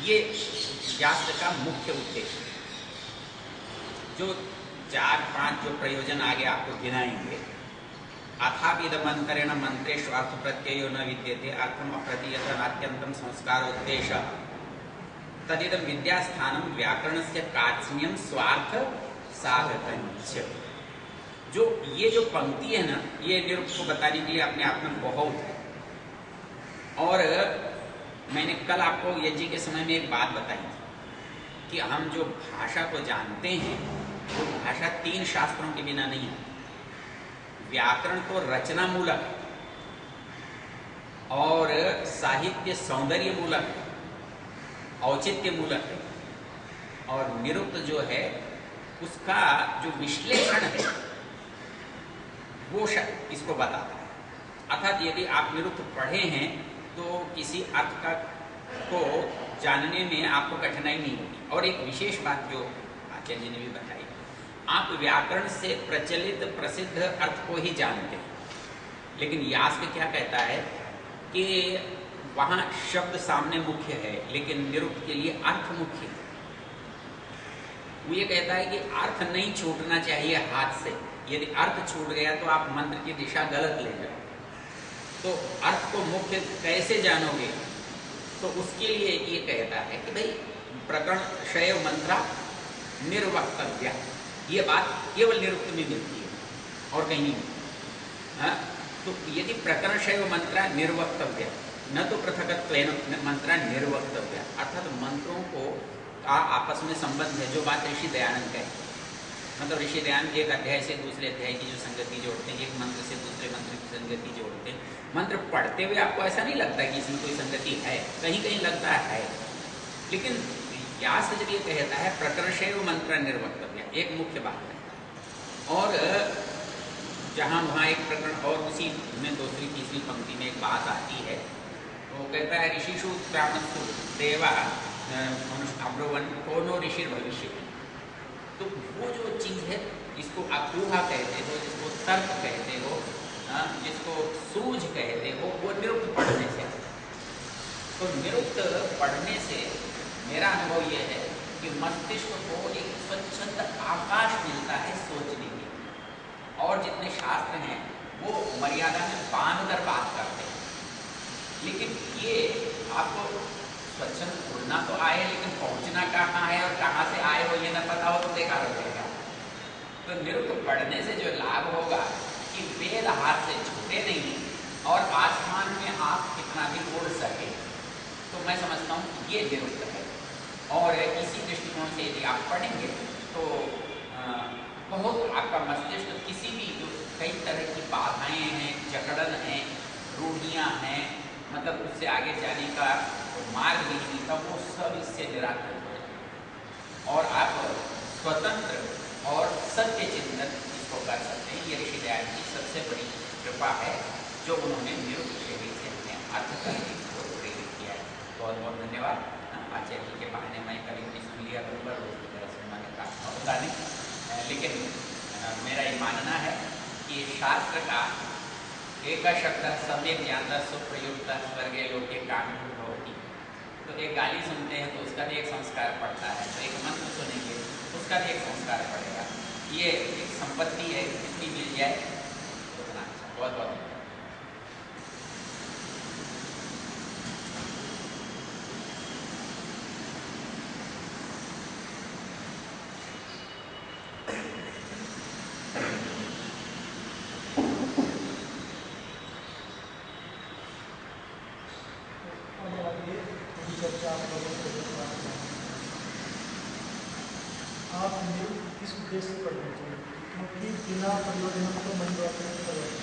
ये शास्त्र का मुख्य उद्देश्य है। जो 4-5 जो प्रयोजन आगे आपको गिनाएंगे, अथापिदमंतरेण मंत्रेषु अर्थ प्रत्ययो न विद्यते अर्थम अप्रतीयत नात्यंतम संस्कारोद्देश्य तदिदं विद्यास्थानम व्याकरणस्य काठिन्यम स्वार्थ साधकञ्च। जो ये जो पंक्ति है ना, ये निरुक्त को बताने के लिए अपने आप में बहुत है। और मैंने कल आपको यज्ञ के समय में एक बात बताई थी कि हम जो भाषा को जानते हैं वो भाषा 3 शास्त्रों के बिना नहीं है। व्याकरण तो रचना मूलक है और साहित्य सौंदर्य मूलक है, औचित्य मूलक है, और निरुक्त जो है उसका जो विश्लेषण है वो इसको बताता है। अर्थात यदि आप निरुक्त पढ़े हैं तो किसी अर्थ का को जानने में आपको कठिनाई नहीं होगी। और एक विशेष बात जो आचार्य जी ने भी बताई, आप व्याकरण से प्रचलित प्रसिद्ध अर्थ को ही जानते हैं, लेकिन यास्क क्या कहता है कि वहाँ शब्द सामने मुख्य है लेकिन निरुक्त के लिए अर्थ मुख्य है। वो ये कहता है कि अर्थ नहीं छूटना चाहिए हाथ से। यदि अर्थ छूट गया तो आप मंत्र की दिशा गलत ले जाओ। तो अर्थ को मुख्य कैसे जानोगे, तो उसके लिए ये कहता है कि भाई प्रकरण शैव मंत्रा निर्वक्तव्या, ये बात केवल निरुक्त में मिलती है और कहीं नहीं मिलती। तो यदि प्रकरण शैव मंत्रा निर्वक्तव्या न तो पृथकत्वेन मंत्रा निर्वक्तव्या, अर्थात मंत्रों को का आपस में संबंध है। जो बात ऋषि दयानंद कहते हैं, मतलब ऋषि दयानंद एक अध्याय से दूसरे अध्याय की जो संगति जोड़ते हैं, एक मंत्र से दूसरे मंत्र की संगति जोड़ते हैं। मंत्र पढ़ते हुए आपको ऐसा नहीं लगता कि इसमें कोई संगति है, कहीं कहीं लगता है, लेकिन यास्क जब ये कहता है प्रकर्षैव मंत्र निर्वक्तव्य, एक मुख्य बात है। और जहाँ वहाँ एक प्रकरण और उसी में दूसरी तीसरी पंक्ति में एक बात आती है, वो कहता है ऋषिषु उत्क्रामस्तु देवा अब्रुवन कोनो ऋषि भविष्य। तो वो जो चीज़ है जिसको अक्रूहा कहते हो, जिसको तर्क कहते हो, जिसको सूझ कहते हो, वो निरुक्त पढ़ने से। तो निरुक्त पढ़ने से मेरा अनुभव ये है कि मस्तिष्क को एक स्वच्छंद आकाश मिलता है सोचने के। और जितने शास्त्र हैं वो मर्यादा में बांध कर बात करते हैं, लेकिन ये आपको स्वच्छंद उड़ना तो आए, लेकिन पहुंचना कहाँ है और कहाँ से आए हो ये न पता हो तो बेकार हो जाएगा। तो निरुक्त पढ़ने से जो लाभ होगा कि वेद हाथ से छूटे नहीं और आसमान में आप कितना भी उड़ सके, तो मैं समझता हूँ कि ये निरुक्त है। और इसी दृष्टिकोण से यदि आप पढ़ेंगे तो बहुत आपका मस्तिष्क किसी भी जो कई तरह की बाधाएं हैं, जकड़न हैं, रूढ़ियाँ हैं, मतलब उससे आगे जाने का मार्ग नहीं मिलता, वो सब इससे निराकृत हो जाए और आप स्वतंत्र और सत्य चिंतन इसको कर सकते हैं। ये ऋषि दयानंद की सबसे बड़ी कृपा है जो उन्होंने निरुक्त शैली से हमें अर्थ करने को प्रेरित किया है। बहुत बहुत धन्यवाद। आचार्य जी के बहाने मैं कभी भी सुन लिया करूँगा, रोज की तरह सुनने का होगा नहीं, लेकिन मेरा ये मानना है कि शास्त्र का एक शब्द सम्यक ज्ञाता सुप्रयुक्त स्वर्गीय लोके काम होती। तो एक गाली सुनते हैं तो उसका भी एक संस्कार पड़ता है, तो एक मंत्र सुनेंगे उसका भी एक संस्कार पड़ेगा। ये एक संपत्ति है, जितनी मिल जाए उतना अच्छा। बहुत बहुत आप निरुक्त किस उद्देश्य से पढ़ना चाहिए, क्योंकि बिना प्रयोजन को मन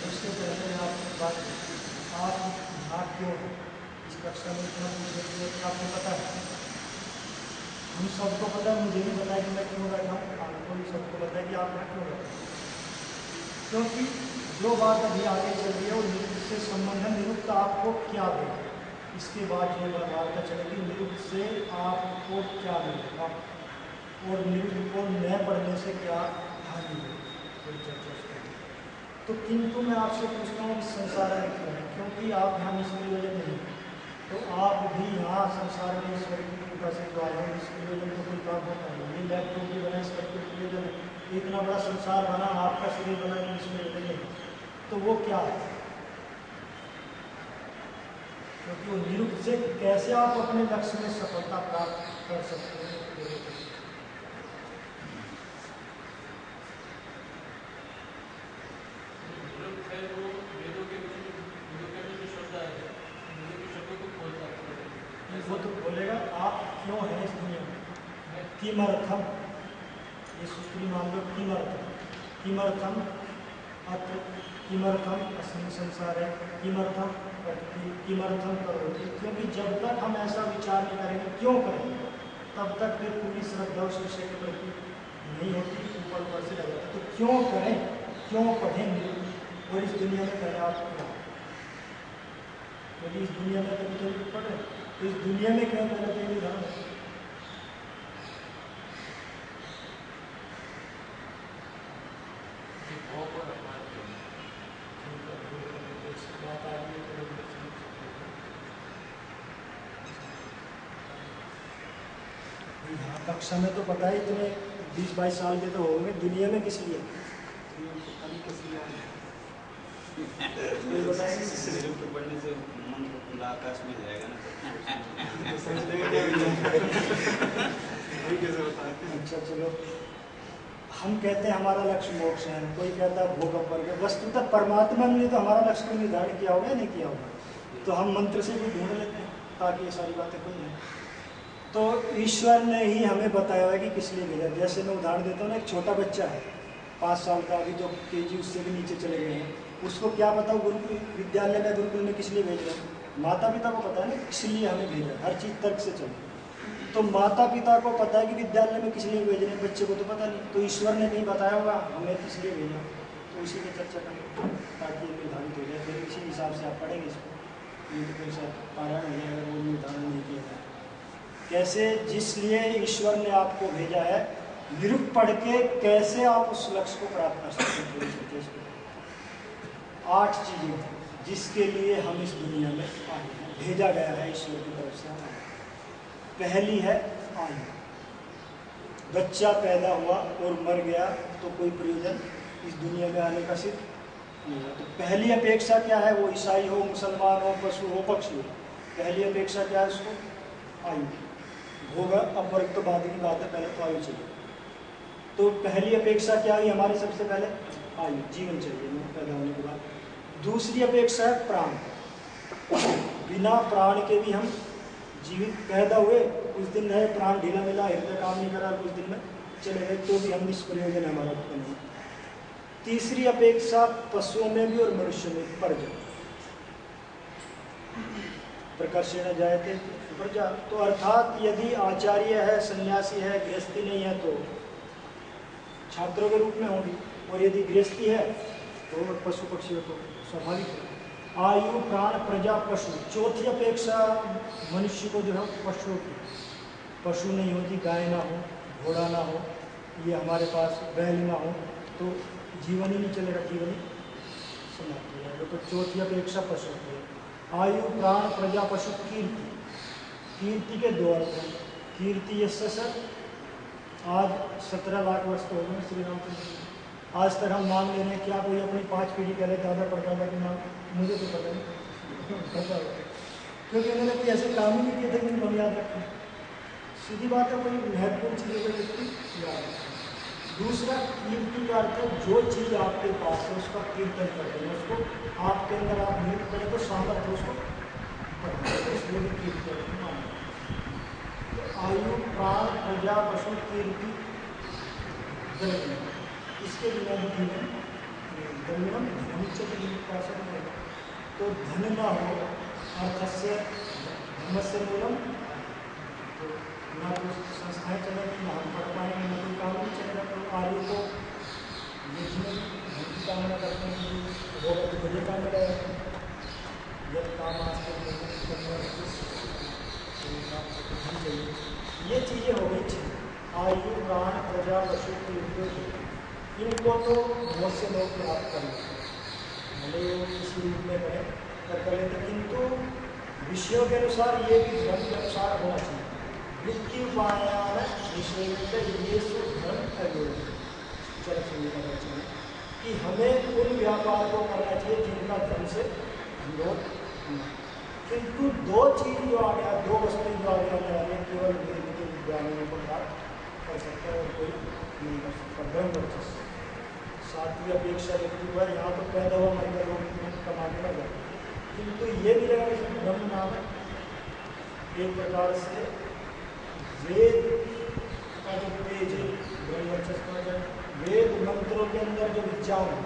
उससे पहले आप बात आप यहाँ क्यों हो इस कक्षा में इतना पूछेंगे आपको पता है, हम सबको पता है, मुझे भी पता है कि मैं क्यों बैठा हूँ, आपको भी सबको पता है कि आप यहाँ क्यों बैठे। क्योंकि जो बात अभी आगे चल रही है वो निरुक्त से संबंध है, निरुक्त आपको क्या देगा, इसके बाद जो वार्ता चलेगी निरुक्त से आपको क्या मिलेगा और निरुक्त को न पढ़ने से क्या हानि है, चर्चा करेंगे। तो किंतु मैं आपसे पूछता हूँ इस संसार में क्यों है, क्योंकि आप यहाँ ईश्वरी वजह नहीं, तो आप भी यहाँ संसार में ईश्वर की अमेरिका से जो आया हूँ, इस प्रयोजन को कोई काम होता है। ये लैपटॉप भी बना, इसका कोई प्रयोजन है? इतना बड़ा संसार बना, आपका शरीर बना, कि इसमें नहीं है, तो वो क्या है? क्योंकि वो निरुक्त से कैसे आप अपने लक्ष्य में सफलता प्राप्त कर सकते हैं? वो तो बोलेगा आप क्यों हैं इस दुनिया में, किमर्थम, ये सूत्री मान लो, किमर्थम अत्र, किमर्थम अस्मिन् संसारे, किमर्थम प्रकृति, किमर्थम करोति। क्योंकि जब तक हम ऐसा विचार नहीं करेंगे क्यों करेंगे, तब तक फिर पूरी श्रद्धा उस विषय के प्रति नहीं होती, ऊपर से रह जाता। तो क्यों करें, क्यों पढ़ेंगे, और इस दुनिया में पहले आप क्या, यदि इस दुनिया में कभी तो पढ़ रहे, तो इस दुनिया में क्यों पहले तो नहीं रहा? यहाँ कक्षा में तो पता ही, इतने 20-22 साल के तो होंगे, दुनिया में किस लिए? पढ़ने से मन खुला आकाश में जाएगा ना। अच्छा चलो, हम कहते हैं हमारा लक्ष्य मोक्ष है, कोई कहता है भोग वर्ग है। वस्तुतः परमात्मा ने तो हमारा लक्ष्य को निर्धारण किया होगा, नहीं किया होगा? तो हम मंत्र से भी ढूंढ लेते हैं ताकि ये सारी बातें कोई नहीं। तो ईश्वर ने ही हमें बताया है कि किस लिए भेजा। जैसे मैं उदाहरण देता हूँ ना, एक छोटा बच्चा है 5 साल का, अभी तो केजी उससे भी नीचे चले गए हैं, उसको क्या पता गुरुकुल विद्यालय में, गुरुकुल में किस लिए भेज रहे हैं? माता पिता को पता है ना इसलिए हमें भेजा, हर चीज़ तर्क से चले। तो माता पिता को पता है कि विद्यालय में किस लिए भेज रहे हैं, बच्चे को तो पता नहीं। तो ईश्वर ने नहीं बताया होगा हमें किस लिए भेजा, तो इसी की चर्चा करें ताकि ये निर्धारित हो जाए। फिर इसी हिसाब से आप पढ़ेंगे इसको, ये तो कोई सा पारायण हो जाए अगर वो निर्धारण नहीं किया जाए। कैसे, जिसलिए ईश्वर ने आपको भेजा है, निरुक्त पढ़ के कैसे आप उस लक्ष्य को प्राप्त कर सकते हैं। 8 चीज़ें जिसके लिए हम इस दुनिया में आए हैं, भेजा गया है ईश्वर की तरफ से। पहली है आयु। बच्चा पैदा हुआ और मर गया तो कोई प्रयोजन इस दुनिया में आने का सिर्फ नहीं है। तो पहली अपेक्षा क्या है? वो ईसाई हो, मुसलमान हो, पशु हो, पक्षी हो, पहली अपेक्षा क्या है उसको? आयु होगा। अब वर्ग तो बाद की बात है, पहले तो आयु चाहिए। तो पहली अपेक्षा क्या हुई हमारी? सबसे पहले आयु, जीवन चाहिए पैदा होने के बाद। दूसरी अपेक्षा है प्राण। बिना प्राण के भी हम जीवित पैदा हुए, कुछ दिन रहे, प्राण ढीला मिला, हृदय काम नहीं करा, कुछ दिन में चले गए, तो भी हम निष्प्रयोजन हमारा उत्पन्न हुआ। तीसरी अपेक्षा पशुओं में भी और मनुष्य में प्रजा, प्रकर्षण जायते प्रजा। तो अर्थात यदि आचार्य है, सन्यासी है, गृहस्थी नहीं है तो छात्रों के रूप में होगी, और यदि गृहस्थी है तो पशु पक्षी हो तो स्वाभाविक है। आयु, प्राण, प्रजा, पशु। चौथी अपेक्षा मनुष्य को जो है पशुओं की, पशु नहीं होती, गाय ना हो, घोड़ा ना हो, ये हमारे पास बैल ना हो तो जीवन ही नहीं चलेगा, जीवन ही समाप्त हो जाएगा। तो चौथी अपेक्षा पशु की है। आयु, प्राण, प्रजा, पशु, कीर्ति। कीर्ति के 2 अर्थ हैं। कीर्ति यश सर, आज 17 लाख वर्ष तो हो गए श्री रामचंद्र जी, आज तक हम नाम ले रहे हैं। क्या कोई अपनी 5 पीढ़ी पहले दादा परदादा के नाम? मुझे तो पता नहीं, पता क्योंकि उन्होंने कोई ऐसे काम ही नहीं किए थे जिनको हम याद रखें। सीधी बात है, कोई महत्वपूर्ण चीज़ों को व्यक्ति याद रखें। दूसरा, कीर्ति का अर्थ है जो चीज़ आपके पास है उसका कीर्तन करते हैं, उसको आपके अंदर आप नियुक्त करें तो सामर्थ्य उसको पढ़ते हैं, इसलिए भी कीर्ति माना। आयु, प्राण, प्रजा, पशु, कीर्ति, द्रव्य, इसके बिना भी जीवन द्रव्यम धनस्य की निष्कासन है। तो धन ना हो, अर्थस्य धर्मस्य मूलम, तो ना तो संस्थाएं चलेंगी, ना हम पढ़ पाएंगे, ना कोई काम नहीं चलेगा। तो आयु को देखने धन की कामना करते हैं कि होगा तो मुझे काम मिलेगा, जब काम आज तक धन चाहिए। ये चीज़ें हो गई थी, आयु, प्राण, प्रजा, पशु, कीर्ति, इनको तो बहुत से लोग प्राप्त कर लेते हैं, भले वो किसी रूप में करें कर लेते, किंतु विषयों के अनुसार ये भी धर्म के अनुसार होना चाहिए। उपायान निषेध येषु धर्म अयोग। चलो समझना चाहिए कि हमें उन व्यापार को करना चाहिए जिनका धर्म से विरोध नहीं। किंतु दो चीज जो आ गया, दो वस्तु जो आ गया, केवल वेद के विद्वानों को प्राप्त कर सकता है और कोई नहीं कर सकता। ब्रह्म वर्चस्व सातवीं अपेक्षा व्यक्ति हुआ, यहाँ तो पैदा हुआ मरेगा लोग इतने कमाने लग जाते, किंतु ये भी लगा कि ब्रह्म नाम है एक प्रकार से वेद का जो तेज है, ब्रह्म वर्चस्व वेद मंत्रों के अंदर जो विज्ञान है,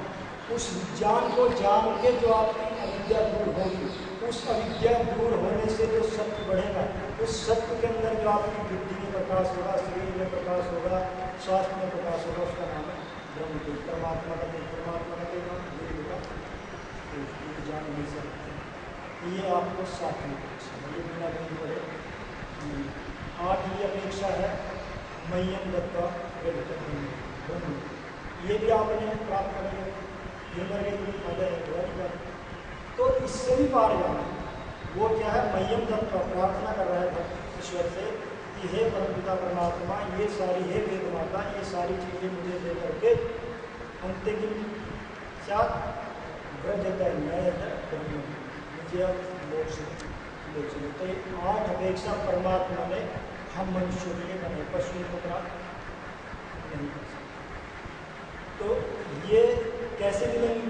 उस विज्ञान को जान के जो आपकी अविद्या दूर होगी, उस अविद्या दूर होने से जो सत्य बढ़ेगा, उस सत्य के अंदर जो आपकी बुद्धि में प्रकाश होगा, शरीर में प्रकाश होगा, स्वास्थ्य में प्रकाश होगा, उसका नाम है ब्रह्म तेज। परमात्मा का तेज, परमात्मा का तेज वेद का जान नहीं सकते। ये आपको सातवीं अपेक्षा है, ये बिना कहीं पढ़े। आठवीं अपेक्षा है मह्यम दत्ता ब्रह्म। ये भी आपने प्राप्त करेंगे, तो इससे भी पार जाना है। वो क्या है, मह्यम दत्ता, प्रार्थना कर रहा है भक्त ईश्वर से कि हे परमपिता परमात्मा, ये सारी हे वेद माता, ये सारी चीज़ें मुझे दे करके अंतिम साथ व्रजता ब्रह्म मुझे मोक्ष ले चले। तो ये 8 अपेक्षा परमात्मा ने हम मनुष्यों के लिए बने, पशुओं को प्राप्त नहीं कर सकते। तो ये कैसे मिलेंगे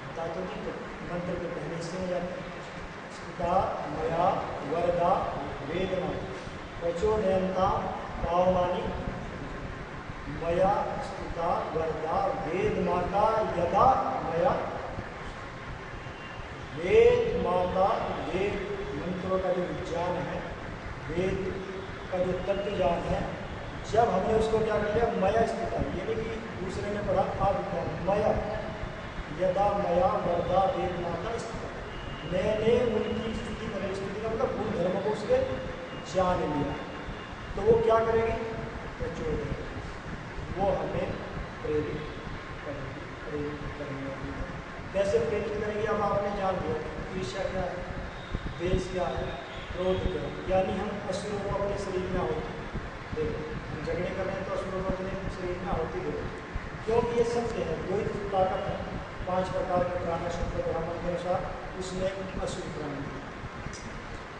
बता दो कि मंत्र के पहले हिस्से में जाते हैं। स्थिता मया वरदा वेदना प्रचोदयंता पावमानी मया स्थिता वरदा वेद माता यदा मया। वेद माता, वेद मंत्रों का जो विज्ञान है, वेद का जो तत्व ज्ञान है, जब हमने उसको क्या कर लिया, मया स्थिता, यानी कि दूसरे ने पढ़ा अविज्ञान, मया यदा मया वरदा वेद माता स्थिता, मैंने उनकी स्थिति करें, स्थिति का मतलब गुण धर्म को उसके जान लिया, तो वो क्या करेगी, प्रचोदय, वो हमें प्रेरित करेगी, प्रेरित करेंगे। कैसे प्रेरित करेगी, अब आपने जान लिया ईर्ष्या क्या है, द्वेष क्या है, क्रोध क्या है, यानी हम असुरों को अपने शरीर में आहुति देखो, हम झगड़े कर रहे हैं तो असुरों को अपने शरीर में आहुति देखो, क्योंकि ये सत्य है, कोई ताकत है, 5 प्रकार के प्राण शब्द ब्राह्मण के अनुसार, उसमें असुर प्राण है।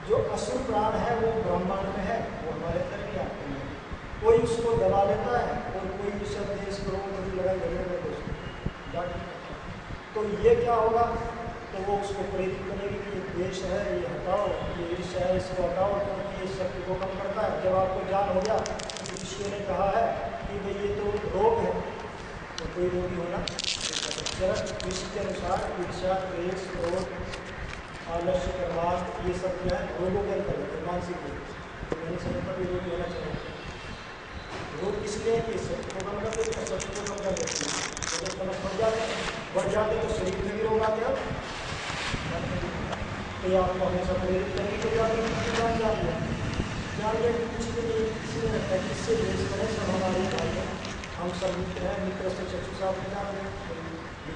जो असुर प्राण है वो ब्रह्मांड में है, वो हमारे अंदर भी आते हैं, कोई उसको दबा लेता है और कोई सब देश करोड़ लड़ाई झगड़े में उसको, तो ये क्या होगा, तो वो उसको प्रेरित करेगी कि ये द्वेष है ये हटाओ, ये ईर्ष्या है इसको हटाओ, क्योंकि ये शक्ति को कम करता है। जब आपको ज्ञान हो गया, ईश्वर ने कहा है कि भाई ये तो रोग है, तो कोई रोगी होना विश्व के अनुसार ईर्ष्या, द्वेष, क्रोध, आलस्य, प्रमाद, ये सब जो है रोगों के अंतर्गत मानसिक रोग, तो मैंने समझता कोई रोगी होना चाहिए। रोग इसलिए कि सत्य को कम कर देते हैं, सत्य को कम कर देते हैं, तो जब समझ बढ़ जाते तो शरीर में भी रोग आते हैं। तो आपको हमेशा प्रेरित करेंगे तो जान जान कुछ भी नहीं, इसलिए लगता है कि इससे देश करें सब हमारे भाई हैं, हम सब मित्र हैं, मित्र से चक्षु साफ में जान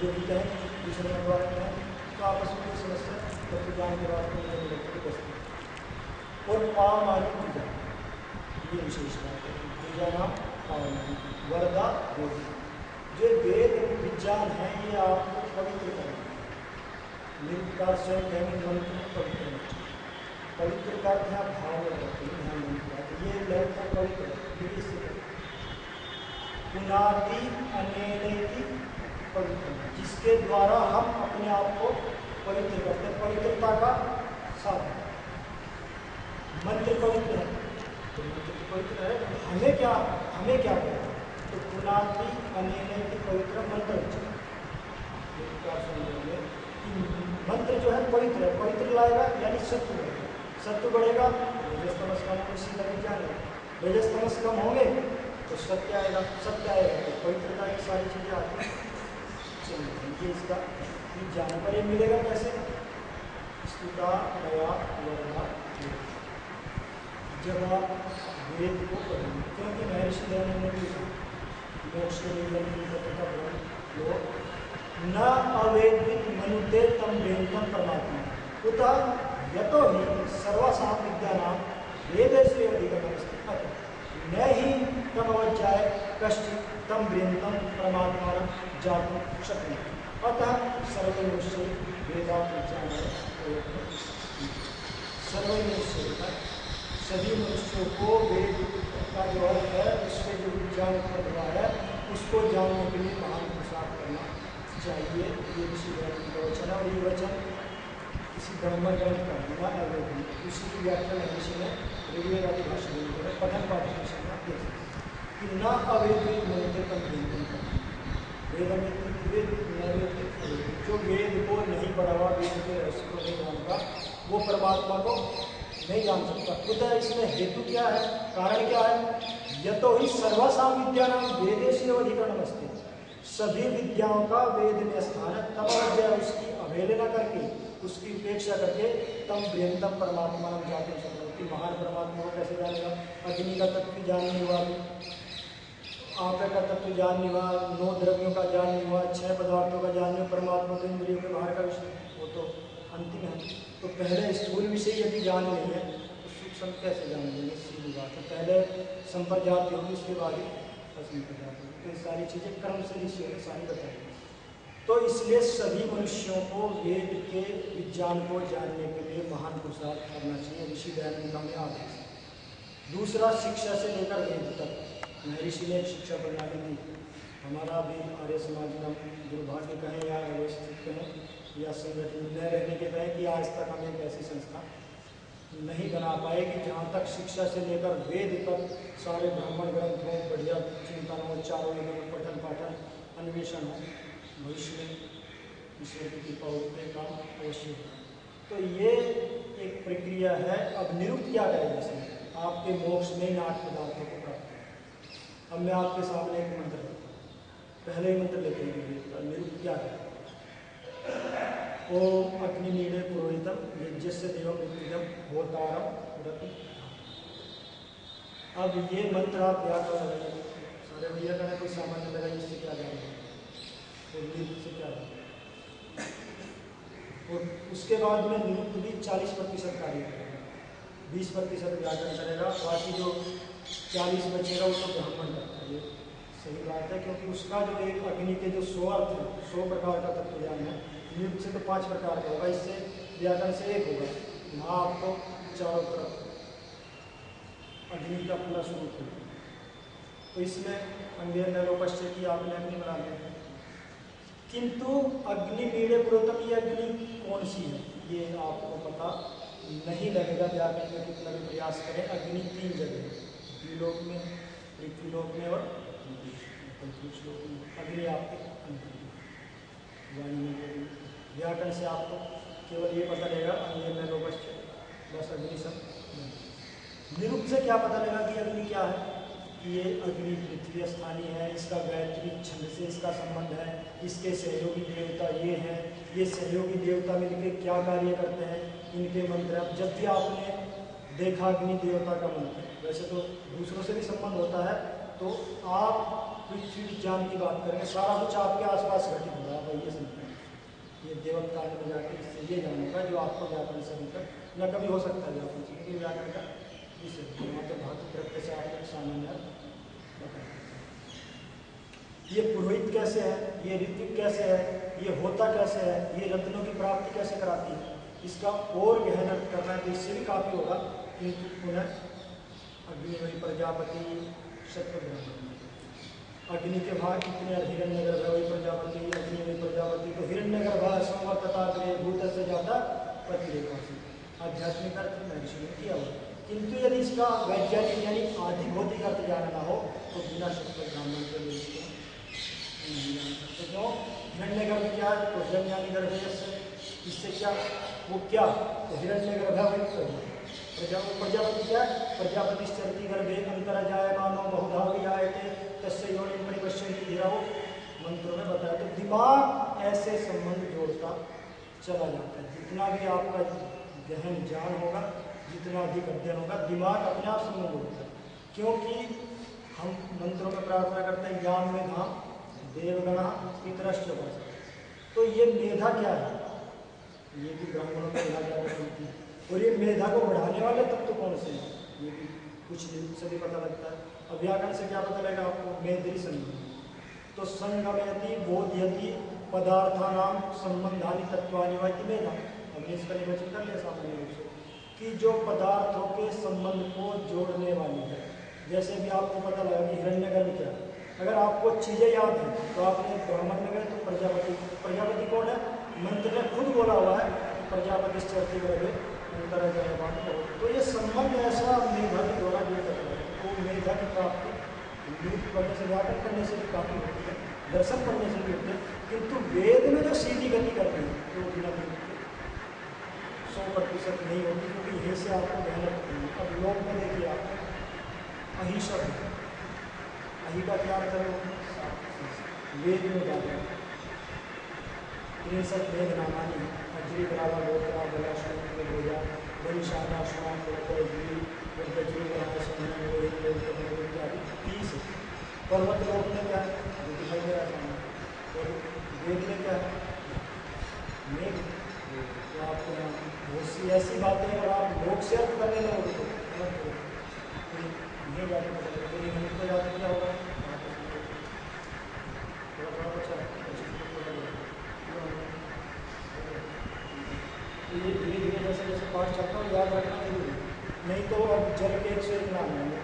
जो भी कहें दूसरे द्वारा कहें, तो आपस में कोई समस्या तत्व ज्ञान के बाद में नहीं लगती बसती। और पावमानी पूजा, ये विशेष बात है, पूजा नाम पावमानी, वरदा वेद, जो वेद विज्ञान है ये आपको पवित्र करेंगे, निर्विकार स्वयं दैनिक मन को पवित्र है, पवित्र का क्या भाव रखते हैं, ध्यान देने ये लय को पवित्र पुनाति अनेनेति पवित्र, जिसके द्वारा हम अपने आप को पवित्र करते हैं, पवित्रता का साधन। मंत्र पवित्र है तो मंत्र पवित्र है, हमें क्या करना, तो पुनाति अनेनेति पवित्र मंत्र मंत्र जो है पवित्र है, पवित्र लाएगा यानी सत्य बढ़ेगा, सत्य बढ़ेगा रजस तमस कम, इसी का विज्ञान है, रजस तमस कम होंगे तो सत्य आएगा, सत्य आएगा तो पवित्रता की सारी चीज़ें आती हैं। चलिए ये इसका विज्ञान पर ये मिलेगा कैसे, स्तुता नया वर्णा, जब आप वेद को पढ़ेंगे, क्योंकि महर्षि दयानंद ने भी मोक्ष के लिए लोग न अवेदित मनुते तम वेदम परमात्मा उत यतो ही सर्वासाम विद्यानाम वेद से अधिगम स्थित। तम ब्रह्मं परमात्मा जातुं शक्नुमः। अतः सर्वे मनुष्य वेदांत सर्वे मनुष्य सभी मनुष्यों को वेद का जो अर्थ है उसके जो विज्ञान उत्पन्न हुआ है उसको जानने के लिए महान प्रसाद करना चाहिए। ये ऋषि ग्रंथ का वचन है और ये वचन किसी ब्रह्म ग्रंथ का बिना अवैध उसी की व्याख्या ऋषि ने ऋग्वेद आदि भाषा में पठन पाठन विषय में देख कि न अवैध मनते तम वेद जो वेद को नहीं पढ़ा हुआ वेद के रहस्य को नहीं जानता वो परमात्मा को नहीं जान सकता। खुद है इसमें हेतु क्या है, कारण क्या है? यतो ही सर्वसाम विद्यानाम वेदेश अधिकरण अस्ति, सभी विद्याओं का वेद में स्थान है। तब अवज्ञा उसकी अवहेलना करके उसकी उपेक्षा करके तम बृहंतम परमात्मा जाते सकते महान परमात्मा को कैसे जानेगा? अग्नि का तत्व जानने वाले, आपे का तत्व जानने वाला, 9 द्रव्यों का जानने वाला, 6 पदार्थों का जानने, परमात्मा तो इंद्रियों के बाहर का विषय वो तो अंतिम है। तो पहले स्थूल विषय यदि जान नहीं है तो सूक्ष्म कैसे जान लेंगे? सीधी बात है, पहले संप्रजाति होगी उसके बाद ही असंप्रजाति होगी। तो सारी चीज़ें क्रम से ऋषि ने सारी बताई। तो इसलिए सभी मनुष्यों को वेद के विज्ञान को जानने के लिए महान पुरुषार्थ करना चाहिए, ऋषि दयानंद का में आदेश। दूसरा, शिक्षा से लेकर वेद तक महर्षि ने शिक्षा प्रणाली दी। हमारा भी आर्य समाज का दुर्भाग्य कहें या व्यवस्थित कहें या संगठित न रहने के कहें कि आज तक हम एक ऐसी संस्था नहीं बना पाए कि जहाँ तक शिक्षा से लेकर वेद तक सारे ब्राह्मण ग्रंथ हों, बढ़िया चिंतन हो, चारों वेदों में पठन पाठन अन्वेषण हो। भविष्य में ईश्वर की कृपा होते काम अवश्य हो। तो ये एक प्रक्रिया है। अब निरुक्त क्या करेगा इसमें? आपके मोक्ष में इन 8 पदार्थों को प्राप्त है। अब मैं आपके सामने एक मंत्र लेता हूँ, पहले ही मंत्र लेते हैं। निरुक्त क्या है? ओम अग्निमीडे पुरोहितम यज्ञस्य देवम मृत्युजम होतारम रति। अब ये मंत्र आप याद कर लगाइए, सारे भैया का कोई सामान्य लगाइए, इससे क्या जाएगा से क्या जाएगा। और उसके बाद में निरुक्त भी 40% कार्य करेगा, 20% व्याकरण करेगा, बाकी जो 40 बचेगा वो तो ब्राह्मण करता है। सही बात है, क्योंकि उसका जो एक अग्नि के जो 100 अर्थ है, 100 प्रकार का तत्व ज्ञान है। निरुक्त से तो 5 प्रकार का होगा, इससे व्याकरण से 1 होगा। वहाँ आपको चारों तरफ अग्नि का पूरा स्वरूप होगा। तो इसमें अंगेर नलोपश्चय की आपने अग्नि बना दी, किंतु अग्नि मीड़े पुरोतम ये अग्नि कौन सी है ये आपको पता नहीं लगेगा। व्याकरण में कितना भी प्रयास करें, अग्नि 3 जगह, द्विलोक में, पृथ्वीलोक में और लोक में अग्नि आपके वाणी में। व्याकरण से आपको केवल ये पता लगेगा अंगेर नलोपश्चय, बस अग्नि सब। निरुक्त से क्या पता लगेगा कि अग्नि क्या है? ये अग्नि पृथ्वी स्थानीय है, इसका गायत्री छंद से इसका संबंध है, इसके सहयोगी देवता ये हैं, ये सहयोगी देवता मिलकर क्या कार्य करते हैं, इनके मंत्र। अब जब भी आपने देखा अग्नि देवता का मंत्र, वैसे तो दूसरों से भी संबंध होता है, तो आप पृथ्वी विज्ञान की बात करेंगे, सारा कुछ आपके आसपास घटित हो रहा है। ये समझें, ये देवता में जाकर इससे ये जानूंगा जो आपको व्याकरण से मिलकर न कभी हो सकता है व्याकरण से, क्योंकि व्याकरण का इसे तो धातु प्रत्यय से आपको सामान्य बताया। ये पुरोहित कैसे है, ये ऋत्विक कैसे है, ये होता कैसे है, ये रत्नों की प्राप्ति कैसे कराती है, इसका और गहन अर्थ करना है तो इससे भी काफ़ी होगा। किंतु पुनः अग्नि वही प्रजापति सत्य ब्रह्म, अग्नि के भाग कितने? हिरण्यगर्भ वही प्रजापति, अग्नि वही प्रजापति। तो हिरण्यगर्भ संवर्तता भूत से जाता पति रेखा से आध्यात्मिक अर्थ महर्षि ने किया हुआ। किंतु यदि इसका वैज्ञानिक यानी आदि भौतिक अर्थ जानना हो तो बिना शब्द ब्राह्मण के लिए इसको नहीं जान सकते। क्यों? हिरण्यगर्भ क्या है? तो हिरण्यानि गर्भ, इससे क्या वो क्या? तो हिरण्यगर्भ वही प्रजापति क्या है? प्रजापति चरती गर्भे अंतर जाए मानो बहुधा विजायते तस्य योनि परिपश्यन्ति धीराओ, मंत्रों में बताया। तो दिमाग ऐसे संबंध जोड़ता चला जाता है। जितना भी आपका गहन ज्ञान होगा, जितना अधिक अध्ययन होगा, दिमाग अपने आप संबंध होता है। क्योंकि हम मंत्रों में प्रार्थना करते हैं ज्ञान में धाम देवगणा पितरश्च वसः। तो ये मेधा क्या है? ये भी ब्राह्मणों में मेधा क्या होती है, और ये मेधा को बढ़ाने वाले तत्व कौन से हैं, ये भी कुछ निरुक्त से भी पता लगता है। अब व्याकरण से क्या पता लगेगा आपको? मेधरी संबंध, तो संगमयति बोध्यति पदार्थानाम संबंधानि तत्वानि वा इति मेधा। हमने इसका निर्वचन कर लिया सामान्य रूप से कि जो पदार्थों के संबंध को जोड़ने वाली है। जैसे भी आपको पता लगा कि हिरण्यगर्भ क्या है, अगर आपको चीजें याद हैं तो आपने ब्राह्मण में गए तो प्रजापति कौन है? मंत्र ने खुद बोला हुआ है कि प्रजापति चरती गर्भे अंतर गर्भान। तो ये संबंध ऐसा मेधा के द्वारा जुड़ सकता है। तो मेधा की प्राप्ति निरुक्त करने से, व्याकरण करने से भी काफी होती है, दर्शन करने से भी होती है, किंतु वेद में जो सीधी गति करनी है तो बिना 100% नहीं होती, क्योंकि यही से आपको ध्यान रखनी है। अब लोग में देखिए आप अही शब्द, अही का क्या अर्थ है? वेद में जाता है। 63 वेद नामानी अजरी बराबर लोकरा बला शब्द बोझा बड़ी शाखा श्वान लोकजी वर्गजी बराबर समझने वेद इत्यादि 30 पर्वत लोक में क्या है? जो दिखाई दे रहा है, और वेद में क्या है? मेघ। तो आपको बहुत सी ऐसी बातें अगर आप लोक से अर्थ करने लगोगे तो नहीं जाते, मतलब कोई गणित को याद किया होगा थोड़ा बचा तो ये धीरे धीरे जैसे जैसे पाठ चलता है याद रखना जरूरी है। नहीं तो अब जल के 101 नाम आएंगे,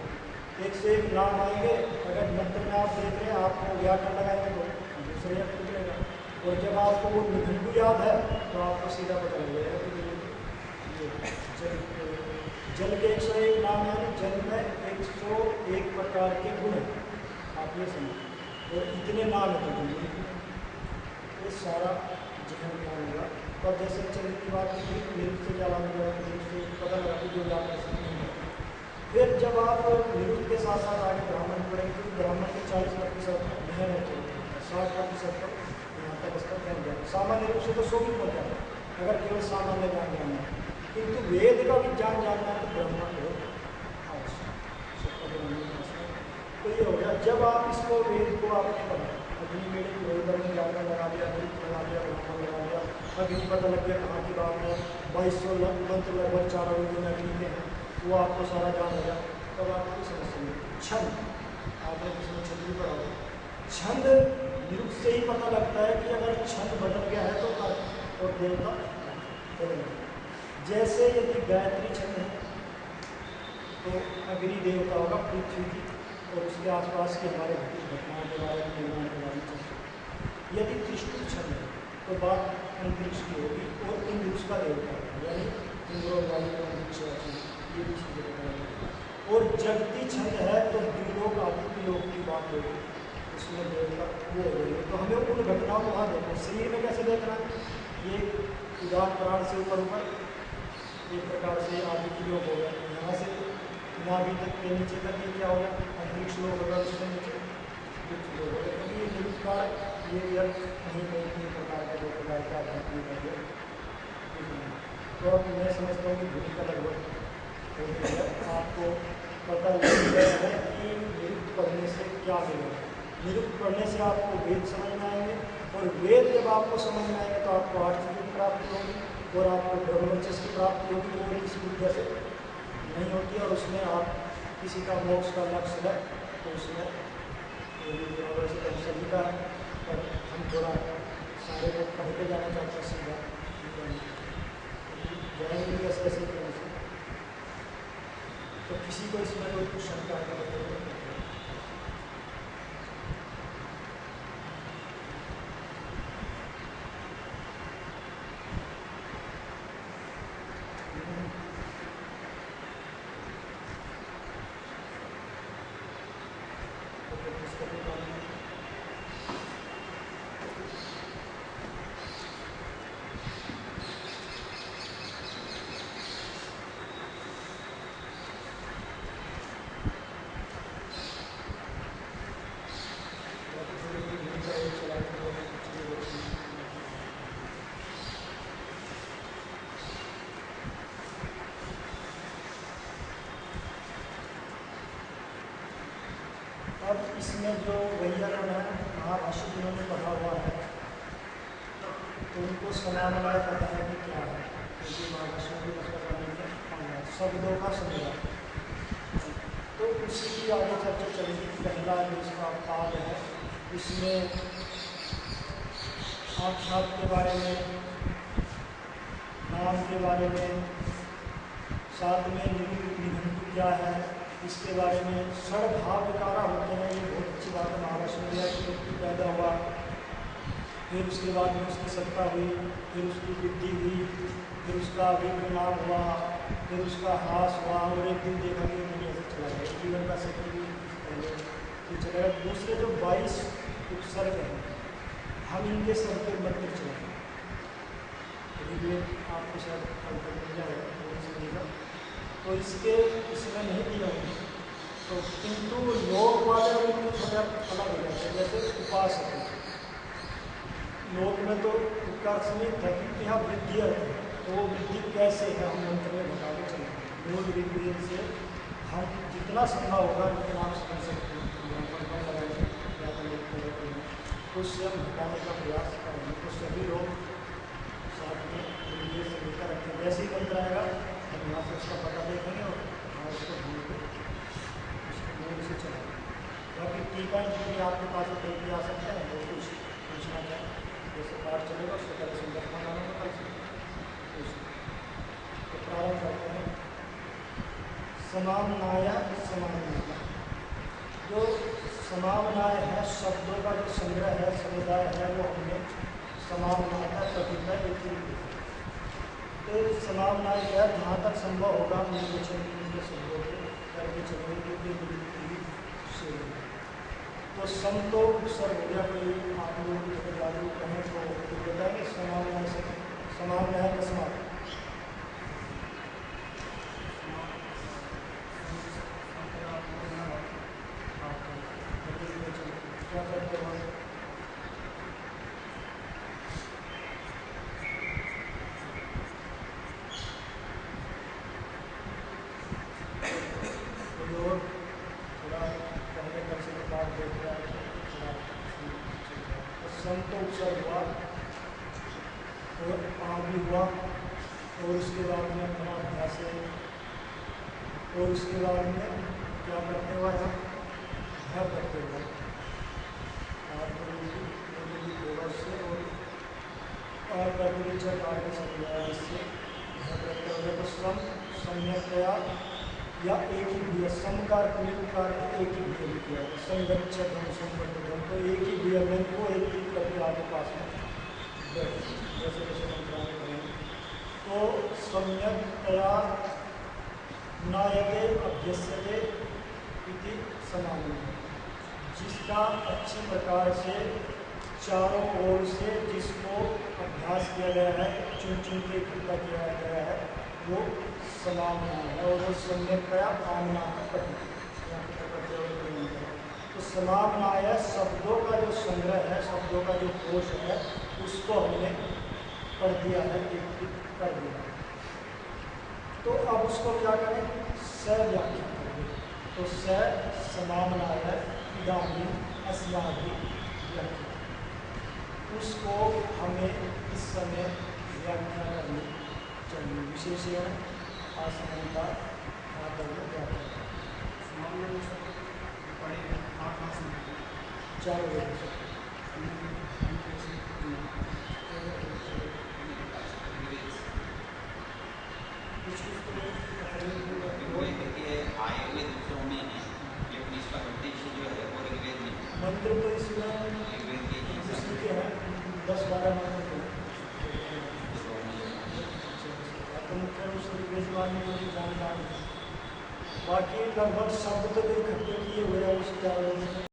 101 नाम आएंगे। अगर मंत्र में आप देख रहे हैं, आपको व्याकरण लगाएंगे तो दूसरे अर्थ निकलेगा, और जब आपको वो निघंटू याद है तो आपको सीधा पता लग जाएगा कि ये जल के 101 नाम है। जल में 101 प्रकार के गुण हैं, आप ये समझिए, और इतने नाम है तो ये सारा जीवन ज्ञान होगा। और जैसे चरित्र की बात की, निरुक्त से क्या लाभ होगा, निरुक्त से पता लगा कि जो लाभ ऐसा नहीं है। फिर जब आप निरुक्त के साथ साथ आगे ब्राह्मण पढ़ेंगे तो ब्राह्मण के 40% मेहनत होती है, 60% पर यहाँ तक इसका ध्यान जाए। सामान्य रूप से तो 100 भी पहुँच जाता है अगर केवल सामान्य ज्ञान जानना है, किंतु वेद का विज्ञान जानना है तो ब्राह्मण हो तो ये हो गया। जब आप इसको वेद को आपने पढ़ा, अग्नि मेरे वेद में व्याकरण लगा दिया, निरुक्त लगा दिया, ब्राह्मण लगा दिया, अग्नि पता लग गया कहाँ की बात है, 2200 मंत्र लगभग 4 वेदों में अग्नि के हैं, वो आपको सारा जान हो गया। तब आपको समस्या नहीं। छंद आपने किसी छंद भी पढ़ा होगा, छंद निरुक्त से ही पता लगता है कि अगर छंद बदल गया है तो अर्थ और देवता बदल गया। जैसे यदि गायत्री छंद है तो अग्नि देवता होगा पृथ्वी की और उसके आसपास की हमारे घटनाओं के बारे में, निर्माण के बारे में चलती। यदि त्रिशूल छंद है तो बात अंतरिक्ष की होगी और इंद्र उसका देवता होगा, यानी इंद्र और वायु का अंतरिक्ष ये भी चीज़ें बताएंगे। और जगती छंद है तो द्विलोक आदित्य लोक की बात होगी, उसमें देवता वो हो जाएंगे। तो हमें उन घटनाओं को वहाँ देखना, शरीर में कैसे देखना, ये उदार प्राण से ऊपर ऊपर एक प्रकार से आदित्य लोक होगा, यहाँ से नाभि तक के नीचे तक ये क्या होगा, अंतरिक्ष लोक होगा, उसके नीचे पृथ्वी लोक होगा। क्योंकि ये निरुक्त का ये कहीं कहीं 3 प्रकार के 2 प्रकार के आध्यात्म होंगे। तो अब मैं समझता हूँ कि भूमिका लगभग हो गई है, आपको पता लग गया है कि निरुक्त पढ़ने से क्या मिलेगा। निरुक्त पढ़ने से आपको वेद समझ में आएंगे, और वेद जब आपको समझ में आएंगे तो आपको आर्थिक की प्राप्ति होगी, और आपको ब्रह्मचर्य की प्राप्ति होगी, वो किसी विद्या से नहीं होती, और उसमें आप किसी का मोक्ष का लक्ष्य है तो उसमें वैसे तो सभी का है, पर हम थोड़ा सारे लोग पढ़ते जाना चाहते हैं सीधा जाएंगे भी ऐसे ऐसे करने से। तो किसी को इसमें कोई कुछ शंका है? अब इसमें जो वैयाकरण है, महाभाष्य जिन्होंने पढ़ा हुआ है तो उनको समानवाय पता है कि क्या है, क्योंकि महाभाष्य में उसका शब्दों का संग्रह, तो उसी की आगे चर्चा चलेगी। पहला जो इसका पाद है इसमें आख्यात के बारे में, नाम के बारे में, साथ में निघंटु क्या है इसके बारे में, षडभाव विकारा होते हैं। ये बहुत अच्छी बात है। महाभाष्य में दिया कि व्यक्ति पैदा हुआ, फिर उसके बाद में उसकी सत्ता हुई, फिर उसकी वृद्धि हुई, फिर उसका विपरिणाम हुआ, फिर उसका ह्रास हुआ, और एक दिन देखा कि दुनिया से चला गया। जीवन का सत्य भी पहले फिर चलेगा। दूसरे जो 22 उपसर्ग हैं, हम इनके सब के मंत्र चलाएंगे। ऋग्वेद आपको शायद कल तक मिल जाएगा, वो समझेगा, तो इसके इसमें नहीं दिया हुआ। तो किंतु लोक वाले और इनके थोड़ा अलग हो जाते हैं। जैसे उपासक है, लोक में तो उपकार समेत था कि यहाँ वृद्धि अर्थ है, तो वो वृद्धि कैसे है हम मंत्र में बता के चलेंगे। मूल ऋग्वेद से हम जितना संभव होगा उतना आप समझ सकते हैं, तो उससे हम घटाने का प्रयास करेंगे। तो सभी लोग साथ में ऋग्वेद से लेकर रखें। जैसे ही मंत्र आएगा हम यहाँ से उसका पता देखेंगे और वहाँ उसको ढूंढ के उसके मूल से चलाएंगे। बाकी टीका जितनी आपके पास कोई आ सकता है, वो कुछ पूछना चाहें, जैसे पाठ चलेगा उससे पहले सुंदर बनाना होगा। तो प्रारंभ करते हैं। समामनाय समामनाय। जो समामनाय है, शब्दों का जो संग्रह है, समुदाय है, वो हमने समामनाय का कविता एक ही। तो समामनाय है, जहाँ तक संभव होगा निर्वचन के शब्दों के करके चलेंगे से। तो सम तो उपसर्ग हो गया, कोई आप लोग लागू कहें तो बताएंगे समामनाय से। समामनाय का समाप्त क्या करते हो? और थोड़ा पहले कल से पाठ देख रहा है तो सम तो उपसर्ग हुआ और आ भी हुआ, और उसके बाद में अपना अभ्यास है, और उसके बाद में क्या करते हुआ है, भय करते हुए होगा उससे, और कर्तव्य कार्य समझाया इससे भय करते हुए। तो सम सम्यकया या एक ही क्रिया, समकार कार्य एक ही क्रिया भी किया है। संगच्छत हम संबद्धम, तो एक ही क्रिया में को एक ही करके आपके पास में बैठ जैसे जैसे मंत्रालय करेंगे। तो सम्यकया नायके अभ्यस्यते इति समानम, जिसका अच्छी प्रकार से चारों ओर से जिसको अभ्यास किया गया है, चुन चुन के इकट्ठा किया गया है, वो समामना है। और वो सम्यकया आमना तो समामना है, शब्दों का जो संग्रह है, शब्दों का जो कोश है, उसको हमने पढ़ दिया है, कर दिया। तो अब उसको क्या करें, स व्याख्या करेंगे। तो स समामना है इदानी अस्माभि व्याख्या, उसको हमें इस समय व्याख्या करनी चाहिए। विशेषण असमानता आदर व्याख्या चार मंत्र तो इसमें दूसरे के हैं, 10-12 मंत्र तो मुख्य रूप से विवेचवाणी को भी जानकारी। बाकी लगभग शब्द तो इकट्ठे किए हुए हैं उसके